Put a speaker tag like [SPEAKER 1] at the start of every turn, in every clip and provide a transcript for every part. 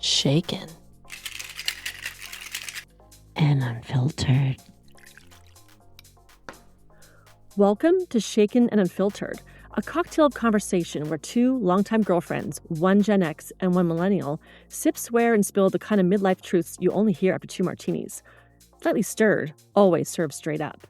[SPEAKER 1] Shaken and Unfiltered.
[SPEAKER 2] Welcome to Shaken and Unfiltered, a cocktail of conversation where two longtime girlfriends, one Gen X and one millennial, sip, swear, and spill the kind of midlife truths you only hear after two martinis. Slightly stirred, always served straight up.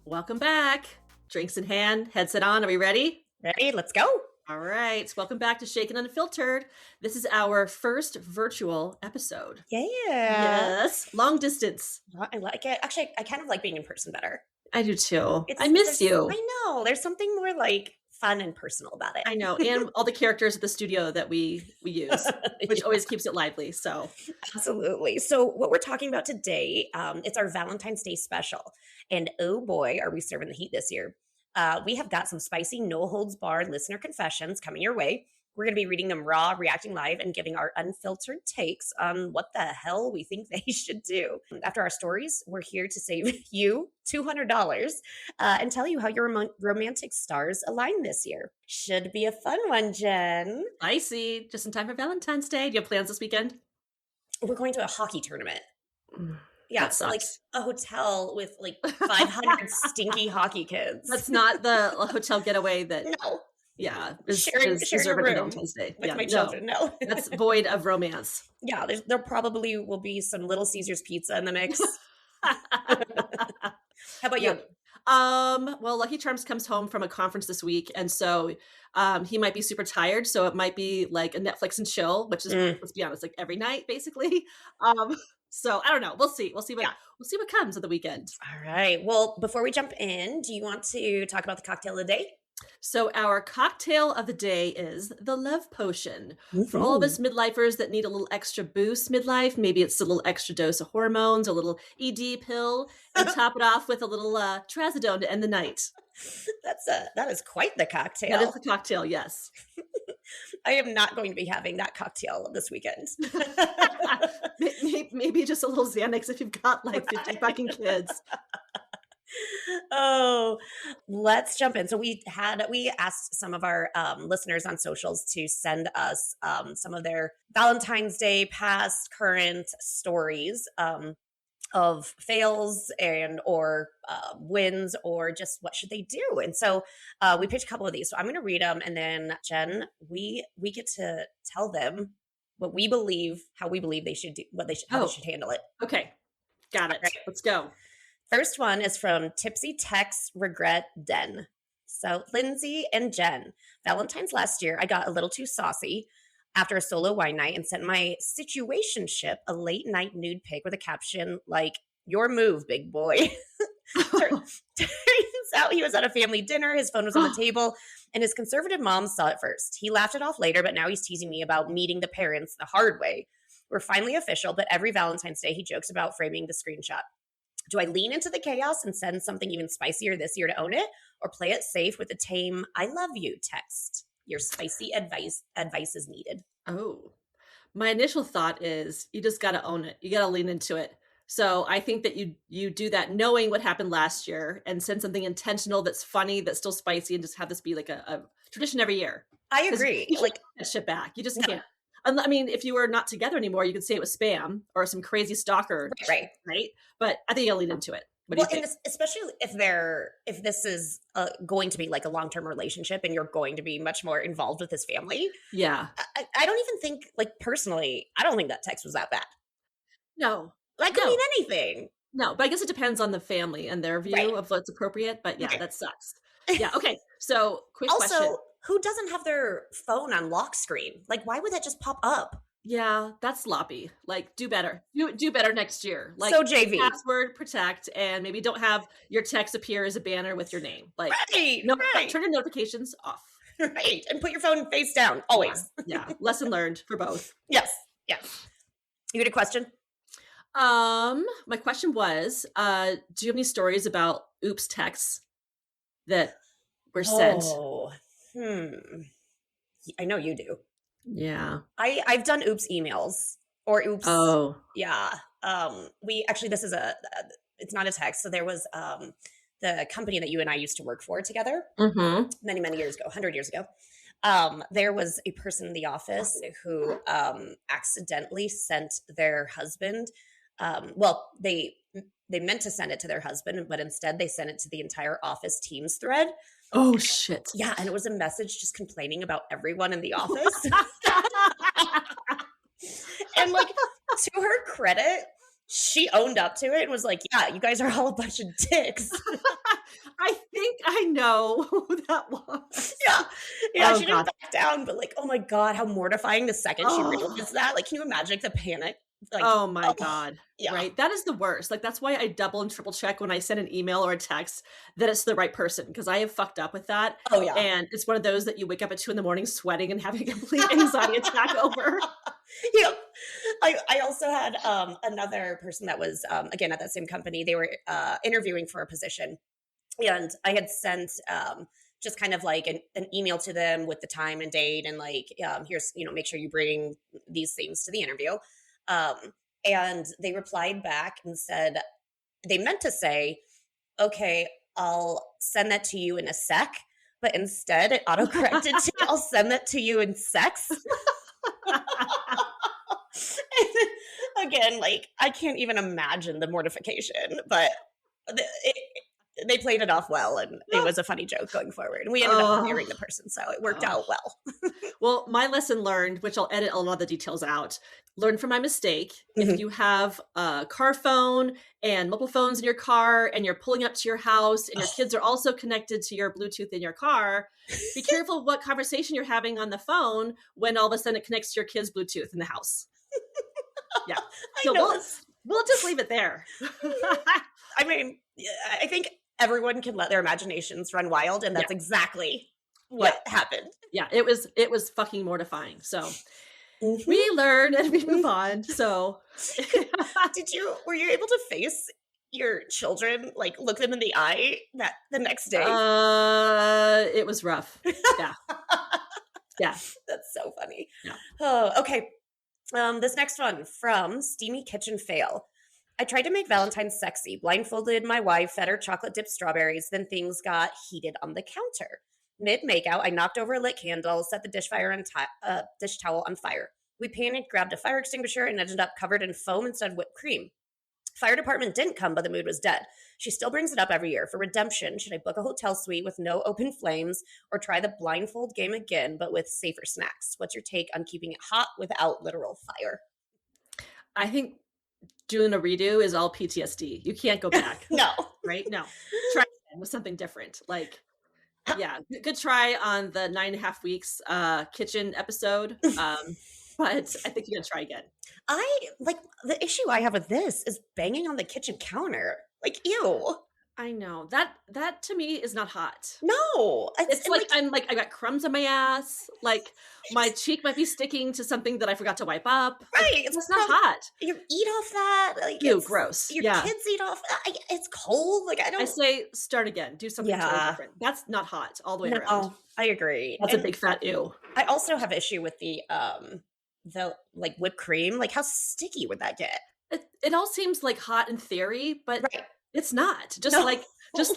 [SPEAKER 3] Welcome back. Drinks in hand, headset on. Are we ready?
[SPEAKER 4] Ready? Let's go.
[SPEAKER 3] All right. Welcome back to Shaken Unfiltered. This is our first virtual episode.
[SPEAKER 4] Yeah.
[SPEAKER 3] Yes. Long distance.
[SPEAKER 4] I like it. Actually, I kind of like being in person better.
[SPEAKER 3] I do too. I miss you.
[SPEAKER 4] I know. There's something more like fun and personal about it.
[SPEAKER 3] I know. And all the characters at the studio that we use, which always keeps it lively. So
[SPEAKER 4] absolutely. So what we're talking about today, it's our Valentine's Day special. And oh boy, are we serving the heat this year. We have got some spicy, no-holds-barred listener confessions coming your way. We're going to be reading them raw, reacting live, and giving our unfiltered takes on what the hell we think they should do. After our stories, we're here to save you $200 and tell you how your romantic stars align this year. Should be a fun one, Jen.
[SPEAKER 3] Spicy. Just in time for Valentine's Day. Do you have plans this weekend?
[SPEAKER 4] We're going to a hockey tournament. Yeah, so like
[SPEAKER 3] sucks.
[SPEAKER 4] a hotel with like 500 stinky hockey kids.
[SPEAKER 3] That's not the hotel getaway that...
[SPEAKER 4] No.
[SPEAKER 3] Yeah,
[SPEAKER 4] sharing a room
[SPEAKER 3] Valentine's Day.
[SPEAKER 4] With my children. No,
[SPEAKER 3] that's void of romance.
[SPEAKER 4] Yeah, there probably will be some Little Caesars pizza in the mix. How about you?
[SPEAKER 3] Well, Lucky Charms comes home from a conference this week, and so he might be super tired. So it might be like a Netflix and chill, which is let's be honest, like every night basically. So I don't know. We'll see. We'll see what comes of the weekend.
[SPEAKER 4] All right. Well, before we jump in, do you want to talk about the cocktail of the day?
[SPEAKER 3] So our cocktail of the day is the love potion. For all of us midlifers that need a little extra boost midlife, maybe it's a little extra dose of hormones, a little ED pill, and top it off with a little trazodone to end the night.
[SPEAKER 4] That is quite the cocktail.
[SPEAKER 3] That is the cocktail, yes.
[SPEAKER 4] I am not going to be having that cocktail this weekend.
[SPEAKER 3] Maybe just a little Xanax if you've got like 50 fucking kids.
[SPEAKER 4] Oh, let's jump in. So we asked some of our listeners on socials to send us some of their Valentine's Day past, current stories of fails and or wins, or just what should they do. And so we picked a couple of these. So I'm going to read them, and then Jen, we get to tell them what we believe, how we believe they should do, how they should handle it.
[SPEAKER 3] Okay, got it. Right. Let's go.
[SPEAKER 4] First one is from Tipsy Tex Regret Den. So Lindsey and Jen, Valentine's last year, I got a little too saucy after a solo wine night and sent my situationship a late night nude pic with a caption like, "Your move, big boy." Turns out he was at a family dinner, his phone was on the table, and his conservative mom saw it first. He laughed it off later, but now he's teasing me about meeting the parents the hard way. We're finally official, but every Valentine's Day he jokes about framing the screenshot. Do I lean into the chaos and send something even spicier this year to own it, or play it safe with a tame "I love you" text? Your spicy advice is needed.
[SPEAKER 3] Oh, my initial thought is you just got to own it. You got to lean into it. So I think that you do that knowing what happened last year and send something intentional that's funny, that's still spicy, and just have this be like a tradition every year.
[SPEAKER 4] I agree.
[SPEAKER 3] You can't get that shit back. You just can't. I mean, if you were not together anymore, you could say it was spam or some crazy stalker.
[SPEAKER 4] Right.
[SPEAKER 3] But I think you'll lean into it. What do you think?
[SPEAKER 4] And especially if this is going to be like a long-term relationship and you're going to be much more involved with his family.
[SPEAKER 3] Yeah.
[SPEAKER 4] I don't even think, like, personally, I don't think that text was that bad.
[SPEAKER 3] No.
[SPEAKER 4] That could mean anything.
[SPEAKER 3] No, but I guess it depends on the family and their view of what's appropriate. But yeah, that sucks. Yeah. Okay. So quick question.
[SPEAKER 4] Also, who doesn't have their phone on lock screen? Like, why would that just pop up?
[SPEAKER 3] Yeah, that's sloppy. Like, do better. Do better next year. Like,
[SPEAKER 4] so JV.
[SPEAKER 3] Password protect, and maybe don't have your text appear as a banner with your name. Like, turn your notifications off.
[SPEAKER 4] Right, and put your phone face down always.
[SPEAKER 3] Yeah. Lesson learned for both.
[SPEAKER 4] Yes. You had a question?
[SPEAKER 3] My question was, do you have any stories about oops texts that were sent?
[SPEAKER 4] I know you do.
[SPEAKER 3] Yeah.
[SPEAKER 4] I've done oops emails or oops.
[SPEAKER 3] Oh.
[SPEAKER 4] Yeah. This is it's not a text. So there was the company that you and I used to work for together many, many years ago, 100 years ago. There was a person in the office who accidentally sent their husband. They meant to send it to their husband, but instead they sent it to the entire office Teams thread.
[SPEAKER 3] Oh shit.
[SPEAKER 4] Yeah, and it was a message just complaining about everyone in the office. And like, to her credit, she owned up to it and was like, yeah, you guys are all a bunch of dicks.
[SPEAKER 3] I think I know who that was.
[SPEAKER 4] Yeah, she didn't back down, but like, oh my God, how mortifying the second she realized that. Like, can you imagine the panic? Like,
[SPEAKER 3] oh my God.
[SPEAKER 4] Yeah.
[SPEAKER 3] Right. That is the worst. Like, that's why I double and triple check when I send an email or a text that it's the right person, because I have fucked up with that.
[SPEAKER 4] Oh yeah.
[SPEAKER 3] And it's one of those that you wake up at 2 a.m. sweating and having a complete anxiety attack over.
[SPEAKER 4] Yeah. I also had another person that was, again, at that same company. They were interviewing for a position. And I had sent just kind of like an email to them with the time and date and like, here's, make sure you bring these things to the interview. And they replied back and said, they meant to say, okay, I'll send that to you in a sec. But instead it autocorrected to, I'll send that to you in sex. Again, like, I can't even imagine the mortification, but they played it off well, and it was a funny joke going forward. And we ended up hiring the person, so it worked out well.
[SPEAKER 3] Well, my lesson learned, which I'll edit a lot of the details out, learn from my mistake. If you have a car phone and multiple phones in your car and you're pulling up to your house and your kids are also connected to your Bluetooth in your car, be careful what conversation you're having on the phone when all of a sudden it connects to your kids' Bluetooth in the house. Yeah. So we'll just leave it there.
[SPEAKER 4] I mean, I think everyone can let their imaginations run wild, and that's exacally what happened.
[SPEAKER 3] Yeah, it was fucking mortifying. So we learn and we move on. So
[SPEAKER 4] were you able to face your children, like look them in the eye the next day?
[SPEAKER 3] It was rough. Yeah. Yeah.
[SPEAKER 4] That's so funny.
[SPEAKER 3] Yeah.
[SPEAKER 4] Oh, okay. This next one from Steamy Kitchen Fail. I tried to make Valentine sexy, blindfolded my wife, fed her chocolate-dipped strawberries, then things got heated on the counter. Mid-makeout, I knocked over a lit candle, set the dish towel on fire. We panicked, grabbed a fire extinguisher, and ended up covered in foam instead of whipped cream. Fire department didn't come, but the mood was dead. She still brings it up every year. For redemption, should I book a hotel suite with no open flames or try the blindfold game again, but with safer snacks? What's your take on keeping it hot without literal fire?
[SPEAKER 3] I think doing a redo is all PTSD. You can't go back.
[SPEAKER 4] No. Right?
[SPEAKER 3] No. Try again with something different. Like, yeah, good try on the 9.5 weeks kitchen episode. But I think you're going to try again.
[SPEAKER 4] The issue I have with this is banging on the kitchen counter. Like, ew.
[SPEAKER 3] I know. That to me is not hot.
[SPEAKER 4] No.
[SPEAKER 3] It's like I got crumbs on my ass. Like my cheek might be sticking to something that I forgot to wipe up.
[SPEAKER 4] Right.
[SPEAKER 3] Like, it's not hot.
[SPEAKER 4] You eat off that. Like,
[SPEAKER 3] ew, gross.
[SPEAKER 4] Your kids eat off that. It's cold. Like, I say
[SPEAKER 3] start again. Do something totally different. That's not hot all the way around.
[SPEAKER 4] I agree.
[SPEAKER 3] That's a big fat ew.
[SPEAKER 4] I also have issue with the like whipped cream. Like, how sticky would that get?
[SPEAKER 3] It all seems like hot in theory, but it's not. Just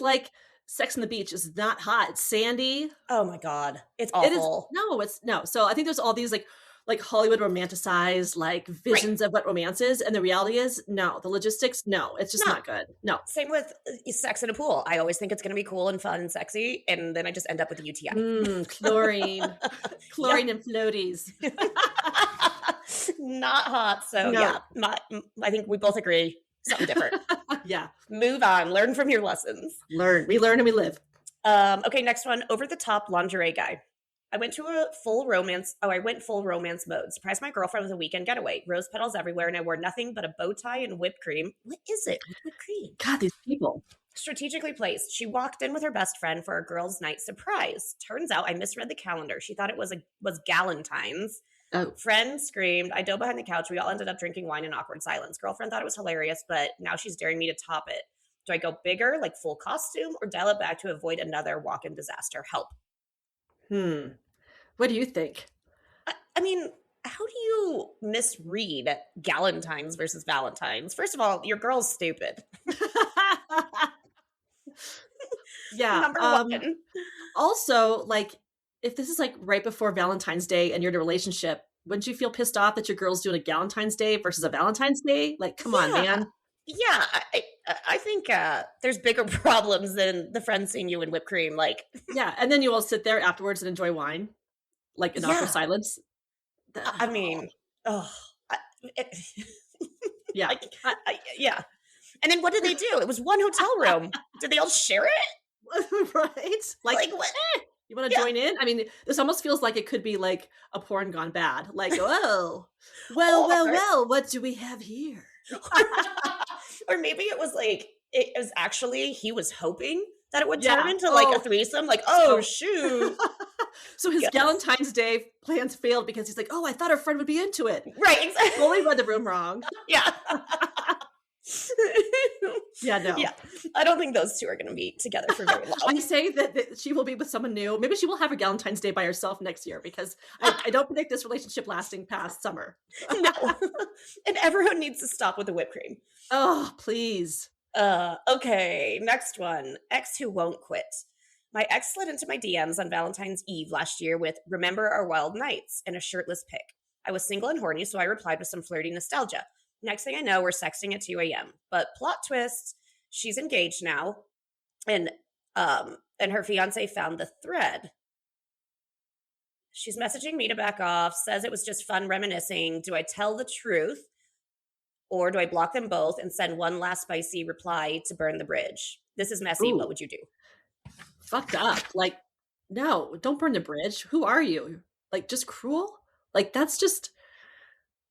[SPEAKER 3] like Sex on the Beach is not hot. It's sandy.
[SPEAKER 4] Oh my God. It's awful.
[SPEAKER 3] No. So I think there's all these like Hollywood romanticized like visions of what romance is. And the reality is no, the logistics, no, it's just not good. No.
[SPEAKER 4] Same with sex in a pool. I always think it's going to be cool and fun and sexy. And then I just end up with a UTI.
[SPEAKER 3] Chlorine and floaties.
[SPEAKER 4] Not hot. So I think we both agree. Something different.
[SPEAKER 3] Yeah.
[SPEAKER 4] Move on. Learn from your lessons.
[SPEAKER 3] We learn and we live.
[SPEAKER 4] Okay, next one. Over the top lingerie guy. I went full romance mode. Surprised my girlfriend with a weekend getaway. Rose petals everywhere, and I wore nothing but a bow tie and whipped cream. What is it with whipped cream?
[SPEAKER 3] God, these people.
[SPEAKER 4] Strategically placed. She walked in with her best friend for a girls' night surprise. Turns out I misread the calendar. She thought it was Valentine's.
[SPEAKER 3] Oh.
[SPEAKER 4] Friend screamed. I dove behind the couch. We all ended up drinking wine in awkward silence. Girlfriend thought it was hilarious, but now she's daring me to top it. Do I go bigger, like full costume, or dial it back to avoid another walk-in disaster? Help.
[SPEAKER 3] What do you think?
[SPEAKER 4] I mean, how do you misread Galentine's versus Valentine's? First of all, your girl's stupid.
[SPEAKER 3] Yeah.
[SPEAKER 4] Number one.
[SPEAKER 3] Also, like, if this is like right before Valentine's Day and you're in a relationship, wouldn't you feel pissed off that your girl's doing a Galentine's Day versus a Valentine's Day? Like, come on,
[SPEAKER 4] Yeah.
[SPEAKER 3] man.
[SPEAKER 4] Yeah, I think there's bigger problems than the friend seeing you in whipped cream. Like,
[SPEAKER 3] Yeah, and then you all sit there afterwards and enjoy wine, like in awkward
[SPEAKER 4] yeah,
[SPEAKER 3] silence.
[SPEAKER 4] I mean, oh, it,
[SPEAKER 3] Yeah.
[SPEAKER 4] yeah. And then what did they do? It was one hotel room. Did they all share it?
[SPEAKER 3] Right?
[SPEAKER 4] Like what?
[SPEAKER 3] You want to
[SPEAKER 4] Yeah.
[SPEAKER 3] join in? I mean, this almost feels like it could be like a porn gone bad. Like, oh, well, what do we have here?
[SPEAKER 4] Or maybe it was like it was actually he was hoping that it would
[SPEAKER 3] Yeah.
[SPEAKER 4] turn into like
[SPEAKER 3] Oh.
[SPEAKER 4] a threesome. Like, oh
[SPEAKER 3] So-
[SPEAKER 4] shoot,
[SPEAKER 3] So his
[SPEAKER 4] Yes.
[SPEAKER 3] Valentine's Day plans failed because he's like, oh, I thought our friend would be into it.
[SPEAKER 4] right? Exactly.
[SPEAKER 3] Totally read the room wrong.
[SPEAKER 4] Yeah.
[SPEAKER 3] Yeah, no.
[SPEAKER 4] Yeah. I don't think those two are going to be together for very long.
[SPEAKER 3] I say that she will be with someone new. Maybe she will have her Valentine's Day by herself next year because I don't predict this relationship lasting past summer.
[SPEAKER 4] No. And everyone needs to stop with the whipped cream.
[SPEAKER 3] Oh, please.
[SPEAKER 4] Okay, next one. Ex who won't quit. My ex slid into my DMs on Valentine's Eve last year with "Remember our wild nights" and a shirtless pic. I was single and horny, so I replied with some flirty nostalgia. Next thing I know, we're sexting at 2 a.m. But plot twist, she's engaged now, and her fiance found the thread. She's messaging me to back off, says it was just fun reminiscing. Do I tell the truth? Or do I block them both and send one last spicy reply to burn the bridge? This is messy.
[SPEAKER 3] Ooh.
[SPEAKER 4] What would you do?
[SPEAKER 3] Fucked up. Like, no, don't burn the bridge. Who are you? Like, just cruel? Like, that's just,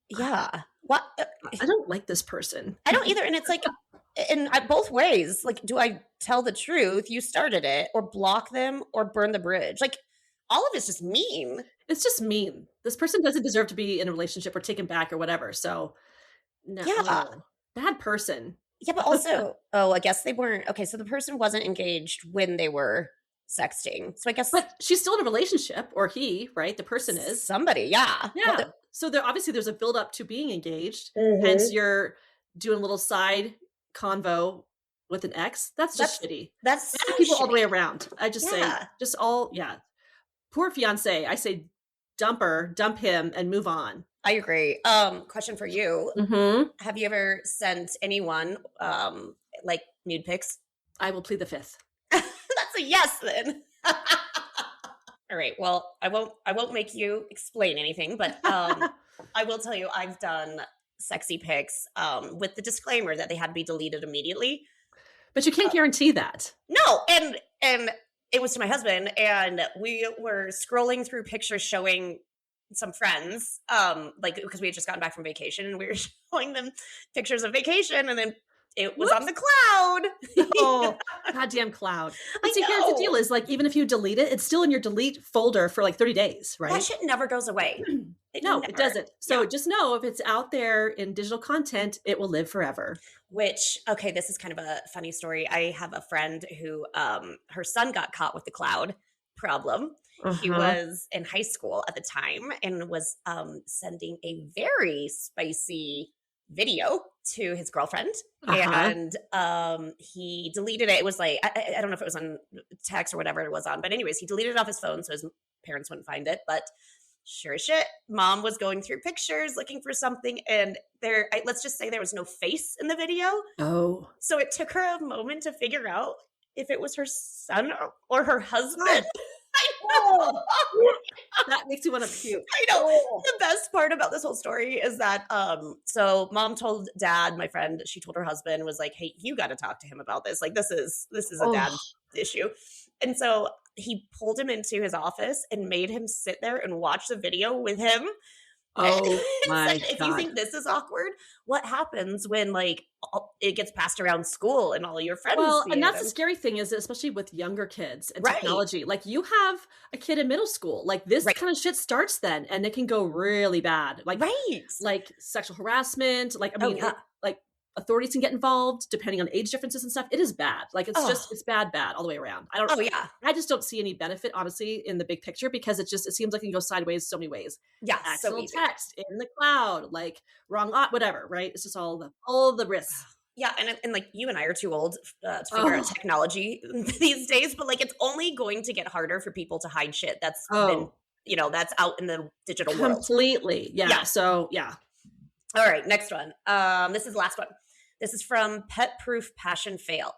[SPEAKER 4] Yeah. What?
[SPEAKER 3] I don't like this person.
[SPEAKER 4] I don't either. And it's like, in both ways. Like, do I tell the truth? You started it, or block them, or burn the bridge? Like, all of it's just mean.
[SPEAKER 3] It's just mean. This person doesn't deserve to be in a relationship or taken back or whatever. So, no.
[SPEAKER 4] Yeah.
[SPEAKER 3] Bad person.
[SPEAKER 4] Yeah, but also, I guess they weren't. Okay, so the person wasn't engaged when they were sexting. So I guess
[SPEAKER 3] But she's still in a relationship, or he, right? The person is.
[SPEAKER 4] somebody, yeah.
[SPEAKER 3] Yeah.
[SPEAKER 4] Well,
[SPEAKER 3] So there obviously there's a build up to being engaged.
[SPEAKER 4] Mhm.
[SPEAKER 3] Hence you're doing a little side convo with an ex. That's just shitty.
[SPEAKER 4] that's
[SPEAKER 3] Bad
[SPEAKER 4] so
[SPEAKER 3] people all the way
[SPEAKER 4] shitty.
[SPEAKER 3] around. I just say,
[SPEAKER 4] Yeah.
[SPEAKER 3] just all, yeah. Poor fiance. I say, dump her, dump him, and move on.
[SPEAKER 4] I agree. Question for you.
[SPEAKER 3] Mm-hmm.
[SPEAKER 4] Have you ever sent anyone like nude pics?
[SPEAKER 3] I will plead the fifth.
[SPEAKER 4] That's a yes then. All right. Well, I won't make you explain anything, but I will tell you I've done sexy pics with the disclaimer that they had to be deleted immediately.
[SPEAKER 3] But you can't guarantee that.
[SPEAKER 4] No, and it was to my husband, and we were scrolling through pictures showing some friends, like because we had just gotten back from vacation, and we were showing them pictures of vacation, and then it was on the cloud.
[SPEAKER 3] Oh, goddamn cloud. But
[SPEAKER 4] I
[SPEAKER 3] see, here's the
[SPEAKER 4] know.
[SPEAKER 3] deal is like, even if you delete it, it's still in your delete folder for like 30 days, right?
[SPEAKER 4] That shit never goes away.
[SPEAKER 3] No,
[SPEAKER 4] never.
[SPEAKER 3] it doesn't. So
[SPEAKER 4] Yeah.
[SPEAKER 3] just know if it's out there in digital content, it will live forever.
[SPEAKER 4] Which, okay, this is kind of a funny story. I have a friend who her son got caught with the cloud problem. He
[SPEAKER 3] Uh-huh.
[SPEAKER 4] was in high school at the time and was sending a very spicy video to his girlfriend.
[SPEAKER 3] Uh-huh.
[SPEAKER 4] And he deleted it. It was like, I don't know if it was on text or whatever it was on, but anyways, he deleted it off his phone so his parents wouldn't find it. But sure as shit, mom was going through pictures looking for something, and let's just say there was no face in the video.
[SPEAKER 3] Oh.
[SPEAKER 4] So it took her a moment to figure out if it was her son or her husband. I know.
[SPEAKER 3] That makes you want to puke.
[SPEAKER 4] I know. The best part about this whole story is that so mom told dad, my friend, she told her husband, was like, hey, you got to talk to him about this. Like, this is a dad issue. And so he pulled him into his office and made him sit there and watch the video with him.
[SPEAKER 3] Oh
[SPEAKER 4] And
[SPEAKER 3] my
[SPEAKER 4] said, if
[SPEAKER 3] God.
[SPEAKER 4] you think this is awkward, what happens when like it gets passed around school and all your friends
[SPEAKER 3] Well,
[SPEAKER 4] see
[SPEAKER 3] and
[SPEAKER 4] it?
[SPEAKER 3] that's the scary thing is, especially with younger kids and
[SPEAKER 4] Right.
[SPEAKER 3] technology, like you have a kid in middle school, like this
[SPEAKER 4] Right.
[SPEAKER 3] kind of shit starts then, and it can go really bad. Like sexual harassment, like, I mean,
[SPEAKER 4] yeah.
[SPEAKER 3] like authorities can get involved depending on age differences and stuff. It is bad. Like it's just, it's bad all the way around.
[SPEAKER 4] Oh yeah.
[SPEAKER 3] I just don't see any benefit, honestly, in the big picture because it seems like it can go sideways so many ways.
[SPEAKER 4] Yeah. So
[SPEAKER 3] Actual
[SPEAKER 4] easy.
[SPEAKER 3] text in the cloud, like wrong, whatever, right? It's just all the risks.
[SPEAKER 4] Yeah, and like you and I are too old to figure out technology these days, but like it's only going to get harder for people to hide shit that's been,
[SPEAKER 3] Oh,
[SPEAKER 4] that's out in the digital world.
[SPEAKER 3] completely.
[SPEAKER 4] Yeah.
[SPEAKER 3] Yeah. So yeah.
[SPEAKER 4] All right, next one. This is the last one. This is from Pet Proof Passion Fail.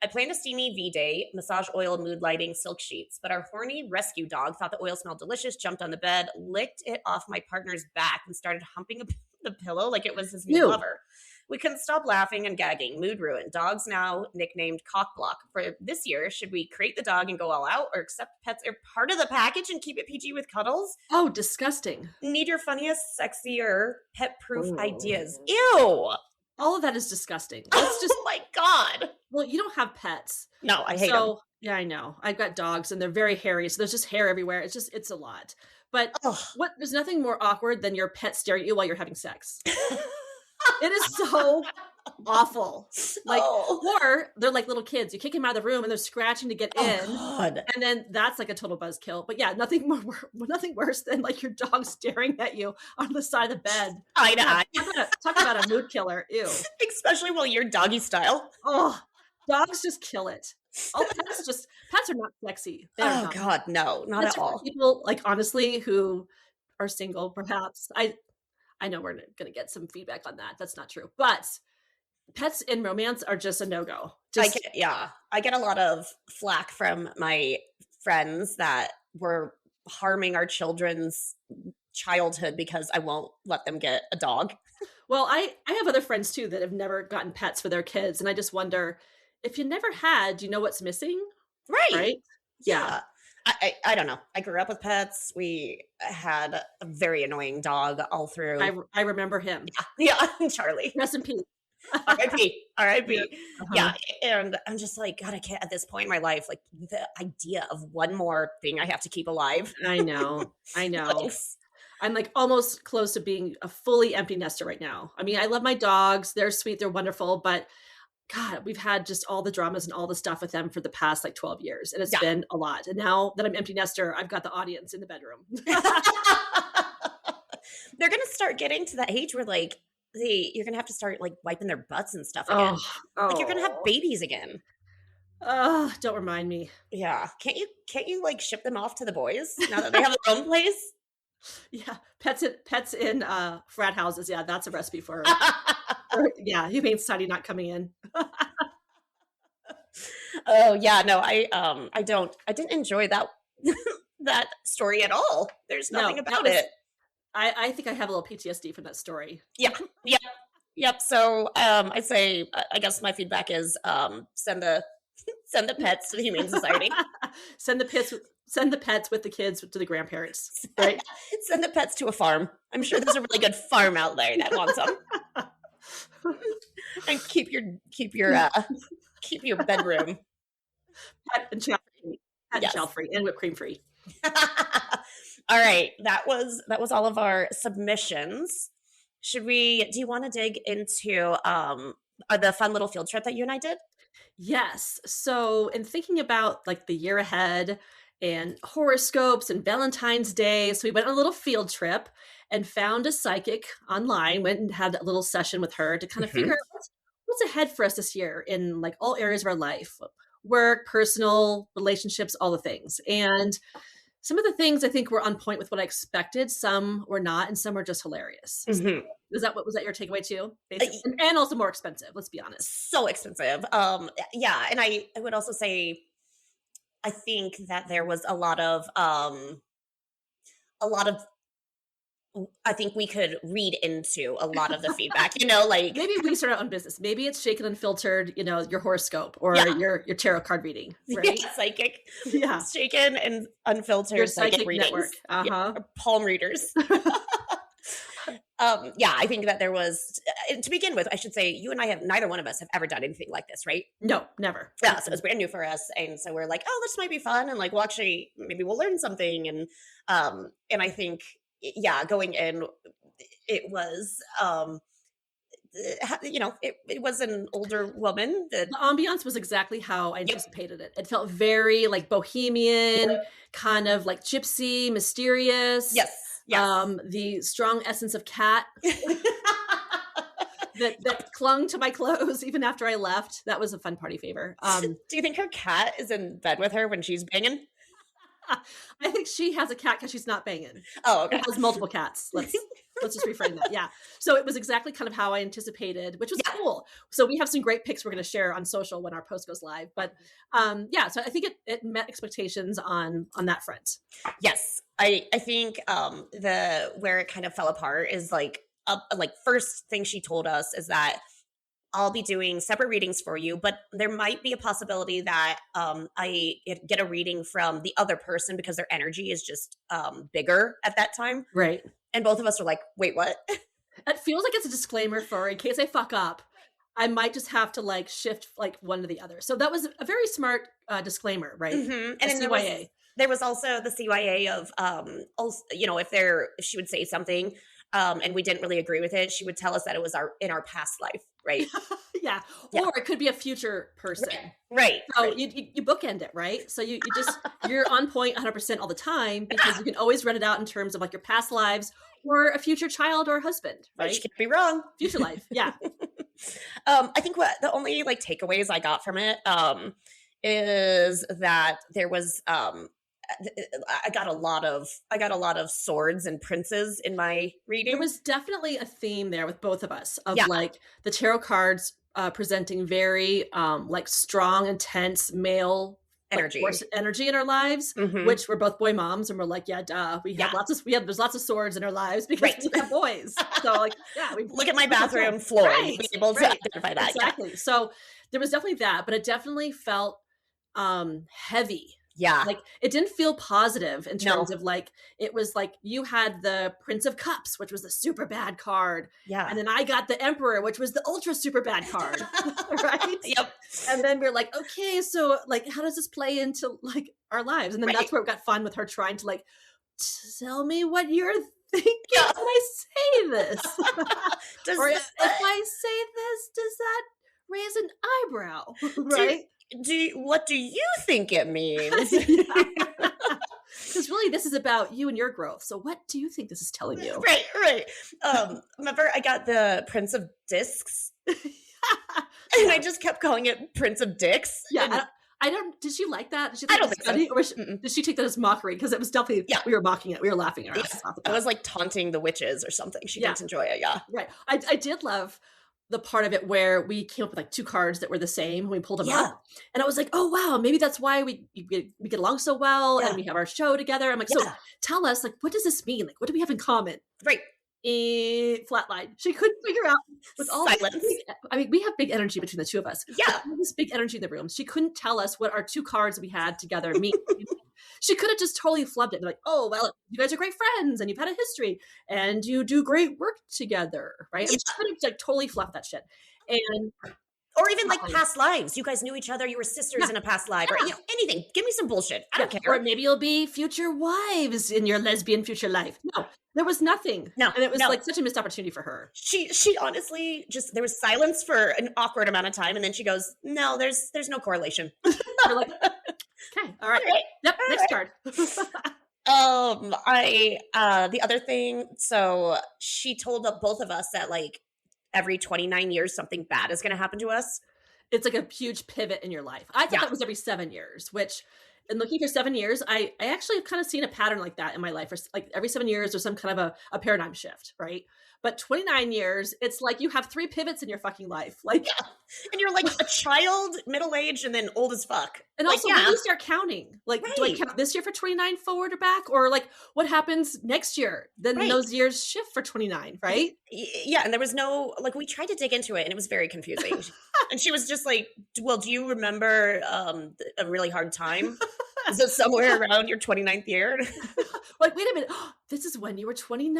[SPEAKER 4] I planned a steamy V-Day, massage oil, mood lighting, silk sheets, but our horny rescue dog thought the oil smelled delicious, jumped on the bed, licked it off my partner's back, and started humping the pillow like it was his new
[SPEAKER 3] Ew.
[SPEAKER 4] lover. We couldn't stop laughing and gagging. Mood ruined. Dog's now nicknamed Cockblock. For this year, should we crate the dog and go all out, or accept pets are part of the package and keep it PG with cuddles?
[SPEAKER 3] Oh, disgusting.
[SPEAKER 4] Need your funniest, sexier, pet-proof
[SPEAKER 3] Ooh.
[SPEAKER 4] ideas. Ew!
[SPEAKER 3] All of that is disgusting. Let's just
[SPEAKER 4] Oh my God.
[SPEAKER 3] well, you don't have pets.
[SPEAKER 4] No, I hate them.
[SPEAKER 3] So yeah, I know. I've got dogs and they're very hairy, so there's just hair everywhere. It's a lot. But
[SPEAKER 4] Ugh.
[SPEAKER 3] there's nothing more awkward than your pet staring at you while you're having sex. It is so awful. Like, or they're like little kids. You kick them out of the room and they're scratching to get in.
[SPEAKER 4] God.
[SPEAKER 3] And then that's like a total buzzkill. But yeah, nothing worse than like your dog staring at you on the side of the bed.
[SPEAKER 4] I know.
[SPEAKER 3] God, talk about a mood killer. Ew.
[SPEAKER 4] Especially while you're doggy style.
[SPEAKER 3] Oh, dogs just kill it. Oh, pets are not sexy. They're
[SPEAKER 4] Oh
[SPEAKER 3] not.
[SPEAKER 4] God, no, not
[SPEAKER 3] Pets
[SPEAKER 4] at
[SPEAKER 3] are for
[SPEAKER 4] all.
[SPEAKER 3] people like honestly who are single, perhaps. I know we're going to get some feedback on that. That's not true. But pets in romance are just a no-go.
[SPEAKER 4] I get a lot of flack from my friends that were harming our children's childhood because I won't let them get a dog.
[SPEAKER 3] Well, I have other friends too that have never gotten pets for their kids. And I just wonder, if you never had, do you know what's missing? Right?
[SPEAKER 4] Yeah. I don't know. I grew up with pets. We had a very annoying dog all through.
[SPEAKER 3] I remember him.
[SPEAKER 4] Yeah, Charlie.
[SPEAKER 3] Rest in peace.
[SPEAKER 4] R.I.P. R.I.P.
[SPEAKER 3] Uh-huh.
[SPEAKER 4] Yeah, and I'm just like, God, I can't at this point in my life, like the idea of one more thing I have to keep alive.
[SPEAKER 3] I know.
[SPEAKER 4] Thanks.
[SPEAKER 3] I'm like almost close to being a fully empty nester right now. I mean, I love my dogs. They're sweet. They're wonderful. But God, we've had just all the dramas and all the stuff with them for the past like 12 years. And it's been a lot. And now that I'm empty nester, I've got the audience in the bedroom.
[SPEAKER 4] They're going to start getting to that age where like you're going to have to start like wiping their butts and stuff again. Like you're going to have babies again.
[SPEAKER 3] Don't remind me.
[SPEAKER 4] Yeah. Can't you like ship them off to the boys now that they have their own place?
[SPEAKER 3] Yeah. Pets in frat houses. Yeah. That's a recipe for humane society not coming in.
[SPEAKER 4] Oh yeah. No, I didn't enjoy that that story at all. There's nothing about it.
[SPEAKER 3] I think I have a little PTSD from that story.
[SPEAKER 4] Yep. So I say, I guess my feedback is send the pets to the Humane Society.
[SPEAKER 3] Send the pets with the kids to the grandparents. Right.
[SPEAKER 4] Send the pets to a farm. I'm sure there's a really good farm out there that wants them. And keep your bedroom
[SPEAKER 3] Pet and child free. Pet and child free and whipped cream free.
[SPEAKER 4] All right, that was all of our submissions. Do you want to dig into the fun little field trip that you and I did?
[SPEAKER 3] Yes. So in thinking about like the year ahead and horoscopes and Valentine's Day, so we went on a little field trip and found a psychic online, went and had a little session with her to kind of figure out what's ahead for us this year in like all areas of our life, work, personal, relationships, all the things. And some of the things I think were on point with what I expected. Some were not, and some were just hilarious.
[SPEAKER 4] Mm-hmm.
[SPEAKER 3] Was that your takeaway too? And also more expensive. Let's be honest.
[SPEAKER 4] So expensive. Yeah, and I would also say, I think that there was a lot of. I think we could read into a lot of the feedback. Like
[SPEAKER 3] maybe we start our own business. Maybe it's Shaken Unfiltered. Your horoscope or your tarot card reading. Right?
[SPEAKER 4] Yeah, psychic.
[SPEAKER 3] Yeah,
[SPEAKER 4] Shaken and Unfiltered your psychic readings.
[SPEAKER 3] Network.
[SPEAKER 4] Palm readers. I think that there was, to begin with, I should say, you and I neither one of us have ever done anything like this, right?
[SPEAKER 3] No, never.
[SPEAKER 4] Yeah, so it was brand new for us, and so we're like, oh, this might be fun, and like, well, actually, maybe we'll learn something, and I think, going in, it was, it was an older woman. The
[SPEAKER 3] ambiance was exactly how I anticipated it. It felt very like bohemian, kind of like gypsy, mysterious.
[SPEAKER 4] Yes.
[SPEAKER 3] The strong essence of cat. that clung to my clothes even after I left. That was a fun party favor.
[SPEAKER 4] Do you think her cat is in bed with her when she's banging?
[SPEAKER 3] I think she has a cat because she's not banging.
[SPEAKER 4] Oh, okay.
[SPEAKER 3] She has multiple cats. Let's just reframe that. Yeah. So it was exactly kind of how I anticipated, which was cool. So we have some great pics we're going to share on social when our post goes live. But yeah, so I think it met expectations on that front.
[SPEAKER 4] Yes. I think the where it kind of fell apart is like first thing she told us is that I'll be doing separate readings for you, but there might be a possibility that I get a reading from the other person because their energy is just bigger at that time.
[SPEAKER 3] Right.
[SPEAKER 4] And both of us were like, wait, what?
[SPEAKER 3] It feels like it's a disclaimer for in case I fuck up, I might just have to like shift like one to the other. So that was a very smart disclaimer, right?
[SPEAKER 4] Mm-hmm. And then there was also the CYA of, also, you know, if she would say something and we didn't really agree with it, she would tell us that it was in our past life, right?
[SPEAKER 3] Yeah. Or it could be a future person.
[SPEAKER 4] Right.
[SPEAKER 3] So you bookend it, right? So you just, you're on point 100% all the time because you can always run it out in terms of like your past lives or a future child or husband, right?
[SPEAKER 4] She could be wrong.
[SPEAKER 3] Future life. Yeah.
[SPEAKER 4] I think the only like takeaways I got from it is that there was I got a lot of swords and princes in my reading.
[SPEAKER 3] There was definitely a theme there with both of us of like the tarot cards presenting very like strong, intense male
[SPEAKER 4] energy,
[SPEAKER 3] like, energy in our lives, which we're both boy moms, and we're like, yeah, duh. There's lots of swords in our lives because we have boys. So like, we
[SPEAKER 4] look at my bathroom floor, be able to identify that.
[SPEAKER 3] Exactly. Yeah. So there was definitely that, but it definitely felt heavy.
[SPEAKER 4] Yeah.
[SPEAKER 3] Like it didn't feel positive in terms of like, it was like you had the Prince of Cups, which was the super bad card.
[SPEAKER 4] Yeah.
[SPEAKER 3] And then I got the Emperor, which was the ultra super bad card. Right?
[SPEAKER 4] Yep.
[SPEAKER 3] And then we're like, okay, so like, how does this play into like our lives? And then that's where it got fun with her trying to like, tell me what you're thinking when I say this. Or if I say this, does that raise an eyebrow? Right?
[SPEAKER 4] What do you think it means?
[SPEAKER 3] Because really this is about you and your growth. So what do you think this is telling you?
[SPEAKER 4] Right. Remember I got the Prince of Discs? And I just kept calling it Prince of Dicks.
[SPEAKER 3] Yeah. I don't, did she like that? Did she think
[SPEAKER 4] I don't think
[SPEAKER 3] funny, or did she take that as mockery? Because it was definitely, we were mocking it. We were laughing at it.
[SPEAKER 4] I was like taunting the witches or something. She didn't enjoy it. Yeah.
[SPEAKER 3] Right. I did love the part of it where we came up with like two cards that were the same when we pulled them up. And I was like, oh, wow, maybe that's why we get along so well and we have our show together. I'm like, so tell us, like, what does this mean? Like, what do we have in common?
[SPEAKER 4] Right.
[SPEAKER 3] Flatline. She couldn't figure out with all
[SPEAKER 4] silence.
[SPEAKER 3] I mean, we have big energy between the two of us.
[SPEAKER 4] Yeah.
[SPEAKER 3] All this big energy in the room. She couldn't tell us what our two cards we had together mean. She could have just totally flubbed it. Like, oh, well, you guys are great friends and you've had a history and you do great work together, right? Yeah. She could have like totally fluffed that shit. And
[SPEAKER 4] or even like past lives. You guys knew each other. You were sisters in a past life, or anything. Give me some bullshit. I don't care.
[SPEAKER 3] Or maybe you'll be future wives in your lesbian future life. No, there was nothing.
[SPEAKER 4] No,
[SPEAKER 3] and it was like such a missed opportunity for her.
[SPEAKER 4] She honestly just, there was silence for an awkward amount of time, and then she goes, "No, there's no correlation."
[SPEAKER 3] You're like, okay, all right. Yep, next card.
[SPEAKER 4] The other thing. So she told both of us that like every 29 years something bad is going to happen to us.
[SPEAKER 3] It's like a huge pivot in your life. I thought that was every 7 years, which in looking for 7 years, I actually have kind of seen a pattern like that in my life. Like every 7 years there's some kind of a paradigm shift, right? But 29 years, it's like you have 3 pivots in your fucking life. Like,
[SPEAKER 4] and you're like a child, middle-aged, and then old as fuck.
[SPEAKER 3] And
[SPEAKER 4] like,
[SPEAKER 3] also, when you start counting, like, do I count this year for 29 forward or back? Or like, what happens next year? Then those years shift for 29, right?
[SPEAKER 4] Yeah, and there was no, like, we tried to dig into it, and it was very confusing. And she was just like, well, do you remember a really hard time? Is it somewhere around your 29th year?
[SPEAKER 3] Like, wait a minute. This is when you were 29.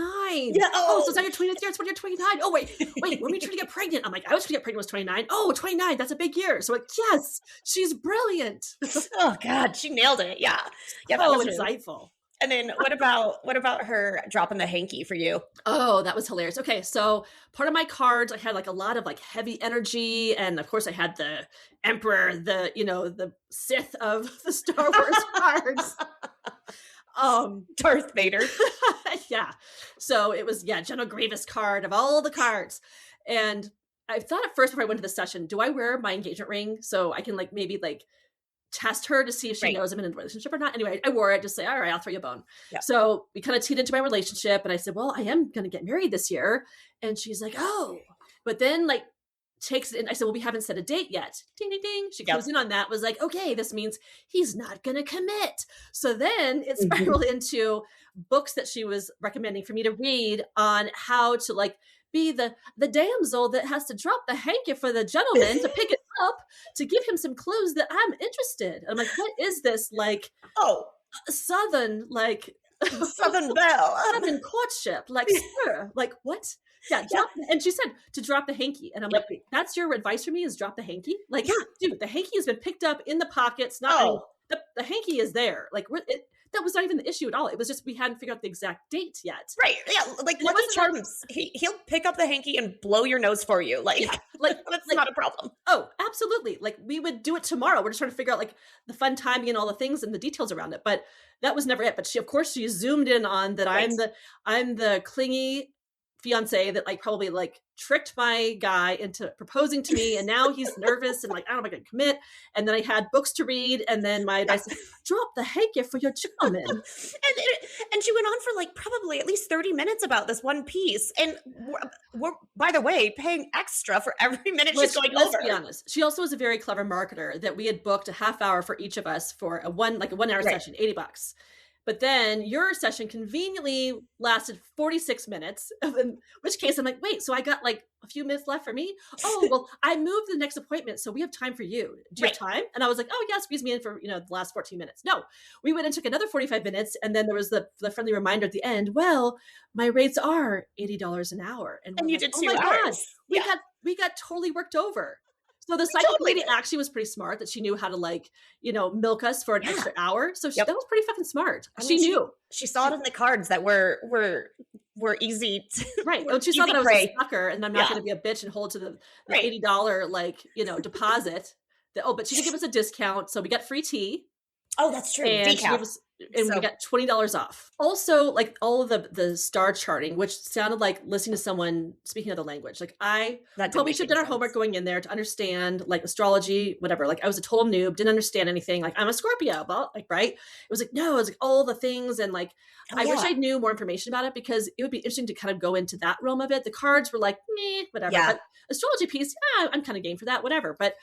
[SPEAKER 4] Yeah.
[SPEAKER 3] Oh, so it's not your 20th year. It's when you're 29. Oh, wait. When were you trying to get pregnant? I'm like, I was trying to get pregnant when I was 29. Oh, 29. That's a big year. So like, yes, she's brilliant.
[SPEAKER 4] Oh God, she nailed it. Yeah. Yeah.
[SPEAKER 3] That was insightful.
[SPEAKER 4] And then what about her dropping the hanky for you?
[SPEAKER 3] Oh, that was hilarious. Okay, so part of my cards, I had like a lot of like heavy energy, and of course I had the Emperor, the Sith of the Star Wars cards.
[SPEAKER 4] Darth Vader.
[SPEAKER 3] Yeah. So it was General Grievous card of all the cards. And I thought at first before I went to the session, do I wear my engagement ring so I can like maybe like test her to see if she knows I'm in a relationship or not? Anyway, I wore it, just say, all right, I'll throw you a bone.
[SPEAKER 4] Yeah.
[SPEAKER 3] So we kind of teed into my relationship, and I said, well, I am going to get married this year. And she's like, oh, but then like takes it in. I said, well, we haven't set a date yet. Ding, ding, ding. She goes in on that, was like, okay, this means he's not going to commit. So then it spiraled into books that she was recommending for me to read on how to like be the damsel that has to drop the hanky for the gentleman to pick it up to give him some clues that I'm interested. And I'm like, what is this like southern like
[SPEAKER 4] Southern belle,
[SPEAKER 3] southern courtship, like sir, like what? Yeah. And she said to drop the hanky, and I'm like, that's your advice for me, is drop the hanky? Like, dude, the hanky has been picked up in the pockets. Not the hanky is there. Like that was not even the issue at all. It was just we hadn't figured out the exact date yet.
[SPEAKER 4] Right. Yeah. Like Lucky Charms, he'll pick up the hanky and blow your nose for you. Like that's not a problem.
[SPEAKER 3] Oh, absolutely. Like we would do it tomorrow. We're just trying to figure out like the fun timing and all the things and the details around it. But that was never it. But she, of course, she zoomed in on that. Right. I'm the clingy fiance that like probably like tricked my guy into proposing to me, and now he's nervous and like, I don't know if I can commit. And then I had books to read, and then my advice said, drop the hanky for your gentleman.
[SPEAKER 4] and she went on for like probably at least 30 minutes about this one piece, and we're by the way paying extra for every minute she's going over.
[SPEAKER 3] Let's be honest, she also was a very clever marketer that we had booked a half hour for each of us for a 1 hour session, $80. But then your session conveniently lasted 46 minutes, in which case I'm like, wait, so I got like a few minutes left for me? Oh, well, I moved the next appointment, so we have time for you. Do you have time? And I was like, oh, yeah, squeeze me in for, the last 14 minutes. No, we went and took another 45 minutes, and then there was the friendly reminder at the end, well, my rates are $80 an hour. And
[SPEAKER 4] you did 2 hours.
[SPEAKER 3] God, we got totally worked over. So the psychic lady actually was pretty smart, that she knew how to like, milk us for an extra hour. So that was pretty fucking smart. She knew. She
[SPEAKER 4] saw it in the cards that were easy to,
[SPEAKER 3] right. And she saw that I was a sucker, and I'm not going to be a bitch and hold to the $80 like, deposit. But she did give us a discount. So we got free tea.
[SPEAKER 4] Oh, that's true.
[SPEAKER 3] And we got $20 off. Also, like all of the star charting, which sounded like listening to someone speaking another language. Like I probably should have done our homework going in there to understand like astrology, whatever. Like I was a total noob, didn't understand anything. Like I'm a Scorpio, but like, right. It was like, no, it was like all the things. And like, I wish I knew more information about it, because it would be interesting to kind of go into that realm of it. The cards were like, meh, whatever. Yeah. But astrology piece, I'm kind of game for that, whatever. But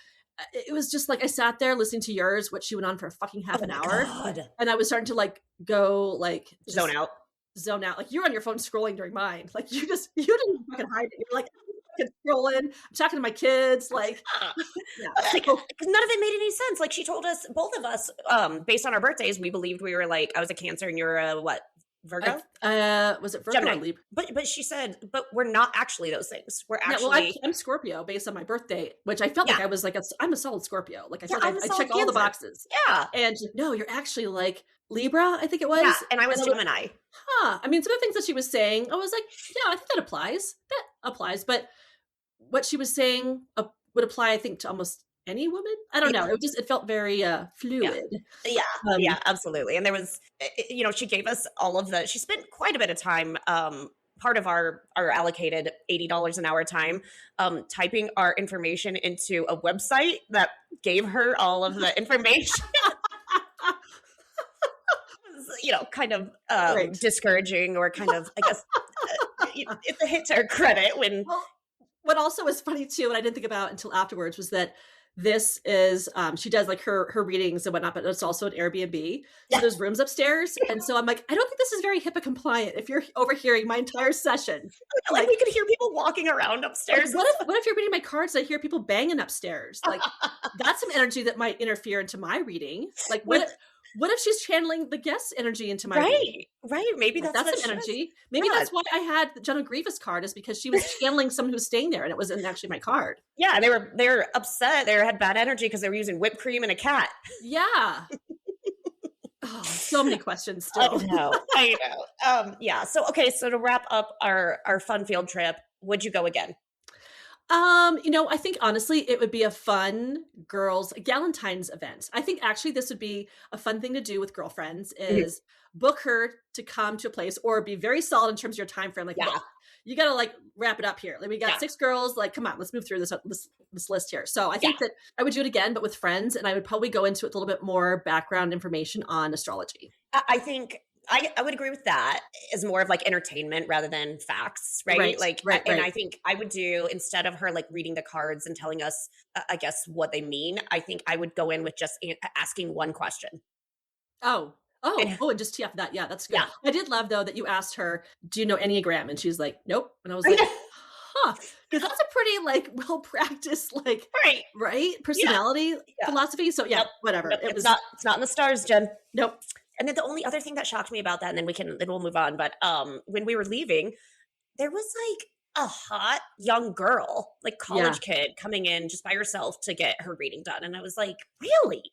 [SPEAKER 3] it was just like I sat there listening to yours, which she went on for a fucking half an hour. God. And I was starting to like go like
[SPEAKER 4] zone out.
[SPEAKER 3] Like you're on your phone scrolling during mine. Like you didn't fucking hide it. You're like scrolling. I'm talking to my kids. Like,
[SPEAKER 4] like none of it made any sense. Like she told us, both of us, based on our birthdays, we believed we were like, I was a Cancer and you're a what? Virgo?
[SPEAKER 3] Was it Virgo
[SPEAKER 4] Gemini.
[SPEAKER 3] or Libra?
[SPEAKER 4] But she said, but we're not actually those things. We're actually.
[SPEAKER 3] I'm Scorpio based on my birthday, which I felt like I was like, I'm a solid Scorpio. Like I felt like I checked all the boxes.
[SPEAKER 4] Yeah.
[SPEAKER 3] And no, you're actually like Libra, I think it was.
[SPEAKER 4] Yeah, and I was Gemini.
[SPEAKER 3] I mean, some of the things that she was saying, I was like, yeah, I think that applies. But what she was saying would apply, I think, to almost any woman. I don't know. It felt very fluid.
[SPEAKER 4] Yeah, absolutely. And there was, she gave us she spent quite a bit of time, part of our allocated $80 an hour time, typing our information into a website that gave her all of the information. Kind of discouraging, or kind of, I guess, it's a hit to her credit when.
[SPEAKER 3] Well, what also was funny too, and I didn't think about until afterwards, was that this is she does like her readings and whatnot, but it's also an Airbnb. So there's rooms upstairs. And so I'm like, I don't think this is very HIPAA compliant if you're overhearing my entire session.
[SPEAKER 4] Like we could hear people walking around upstairs.
[SPEAKER 3] Like, what if you're reading my cards and I hear people banging upstairs? Like that's some energy that might interfere into my reading. Like what if she's channeling the guest's energy into my reading?
[SPEAKER 4] Right. Maybe that's
[SPEAKER 3] some energy. Maybe that's why I had the Jenna Grievous card, is because she was channeling someone who's staying there, and it wasn't actually my card.
[SPEAKER 4] Yeah, they were upset. They had bad energy because they were using whipped cream and a cat.
[SPEAKER 3] Yeah. Oh, so many questions still.
[SPEAKER 4] I know. Yeah. So to wrap up our fun field trip, would you go again?
[SPEAKER 3] I think honestly, it would be a fun Valentine's event. I think actually this would be a fun thing to do with girlfriends, is book her to come to a place, or be very solid in terms of your time frame. Like, look, you got to like wrap it up here. Like we got 6 girls, like, come on, let's move through this list here. So I think that I would do it again, but with friends, and I would probably go into it with a little bit more background information on astrology.
[SPEAKER 4] I think I would agree with that as more of like entertainment rather than facts, right? And I think I would do, instead of her like reading the cards and telling us, I guess, what they mean, I think I would go in with just asking one question.
[SPEAKER 3] And just tee off that. Yeah, that's good.
[SPEAKER 4] Yeah.
[SPEAKER 3] I did love, though, that you asked her, do you know Enneagram? And she's like, nope. And I was like, huh. Because that's a pretty, like, well-practiced, like, right? Personality philosophy. So, whatever.
[SPEAKER 4] Nope, it's not in the stars, Jen.
[SPEAKER 3] Nope.
[SPEAKER 4] And then the only other thing that shocked me about that, and then we'll move on. But when we were leaving, there was like a hot young girl, like college kid, coming in just by herself to get her reading done. And I was like, really?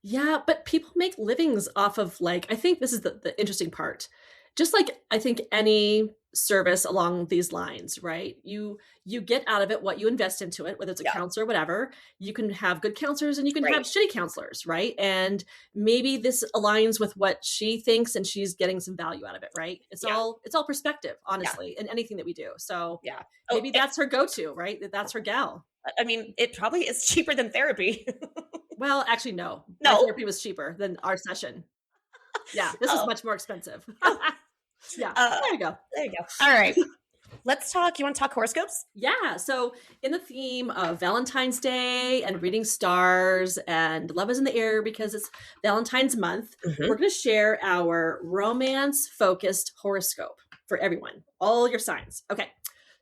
[SPEAKER 3] Yeah, but people make livings off of, like, I think this is the interesting part. Just like I think any service along these lines, right? You get out of it what you invest into it, whether it's a counselor or whatever. You can have good counselors and you can have shitty counselors, right? And maybe this aligns with what she thinks and she's getting some value out of it, right? It's all perspective, honestly, in anything that we do. So maybe that's her go-to, right? That's her gal.
[SPEAKER 4] I mean, it probably is cheaper than therapy.
[SPEAKER 3] Well, actually, no. My therapy was cheaper than our session. Yeah, this is much more expensive. There you go.
[SPEAKER 4] There you go. All right. Let's talk. You want to talk horoscopes?
[SPEAKER 3] Yeah. So in the theme of Valentine's Day and reading stars and love is in the air because it's Valentine's month, we're going to share our romance-focused horoscope for everyone, all your signs. Okay.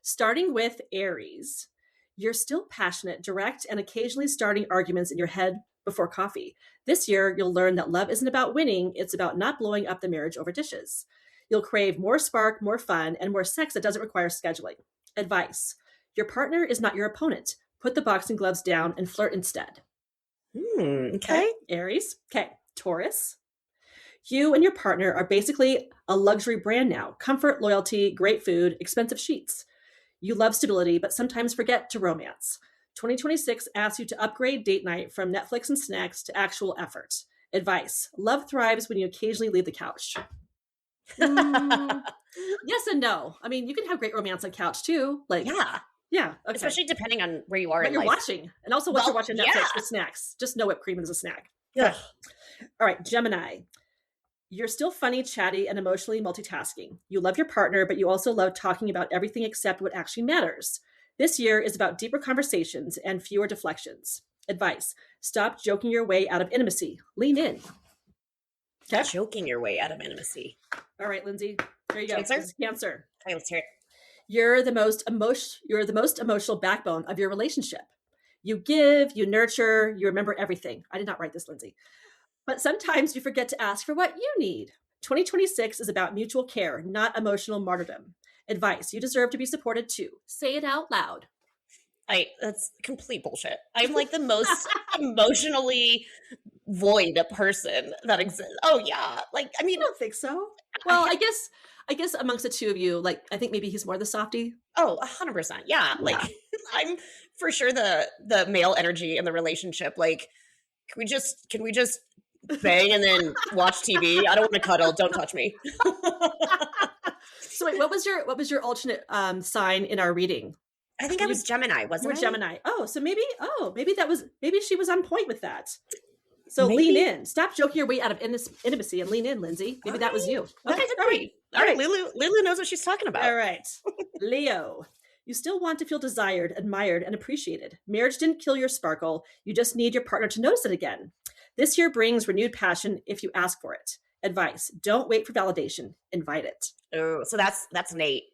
[SPEAKER 3] Starting with Aries. You're still passionate, direct, and occasionally starting arguments in your head before coffee. This year, you'll learn that love isn't about winning. It's about not blowing up the marriage over dishes. You'll crave more spark, more fun, and more sex that doesn't require scheduling. Advice. Your partner is not your opponent. Put the boxing gloves down and flirt instead.
[SPEAKER 4] Okay.
[SPEAKER 3] Aries. Okay. Taurus. You and your partner are basically a luxury brand now. Comfort, loyalty, great food, expensive sheets. You love stability, but sometimes forget to romance. 2026 asks you to upgrade date night from Netflix and snacks to actual effort. Advice. Love thrives when you occasionally leave the couch. Yes and no. I mean, you can have great romance on couch too. Like, yeah. Okay.
[SPEAKER 4] Especially depending on where you are
[SPEAKER 3] what
[SPEAKER 4] in life.
[SPEAKER 3] Watching. And also what you're watching Netflix with snacks. Just no whipped cream as a snack. Yeah. All right, Gemini. You're still funny, chatty, and emotionally multitasking. You love your partner, but you also love talking about everything except what actually matters. This year is about deeper conversations and fewer deflections. Advice. Stop joking your way out of intimacy. Lean in.
[SPEAKER 4] Okay. Joking your way out of intimacy.
[SPEAKER 3] All right, Lindsay. There you go. Cancer.
[SPEAKER 4] Okay, let's hear it.
[SPEAKER 3] You're the most emotional backbone of your relationship. You give, you nurture, you remember everything. I did not write this, Lindsay. But sometimes you forget to ask for what you need. 2026 is about mutual care, not emotional martyrdom. Advice. You deserve to be supported too. Say it out loud.
[SPEAKER 4] That's complete bullshit. I'm like the most emotionally void person that exists. Oh yeah. Like, I mean,
[SPEAKER 3] I don't think so. Well, I guess amongst the two of you, like, I think maybe he's more the softie.
[SPEAKER 4] Oh, 100%. Yeah. Like I'm for sure the male energy in the relationship. Like, can we just bang and then watch TV? I don't want to cuddle. Don't touch me.
[SPEAKER 3] So wait, what was your alternate sign in our reading?
[SPEAKER 4] I think I was Gemini, wasn't I?
[SPEAKER 3] Gemini. Oh, so maybe she was on point with that. So lean in. Stop joking your way out of intimacy and lean in, Lindsay. Maybe that was you.
[SPEAKER 4] Okay, great. All right. Lulu knows what she's talking about.
[SPEAKER 3] All right. Leo. You still want to feel desired, admired, and appreciated. Marriage didn't kill your sparkle. You just need your partner to notice it again. This year brings renewed passion if you ask for it. Advice. Don't wait for validation. Invite it.
[SPEAKER 4] Oh, so that's Nate.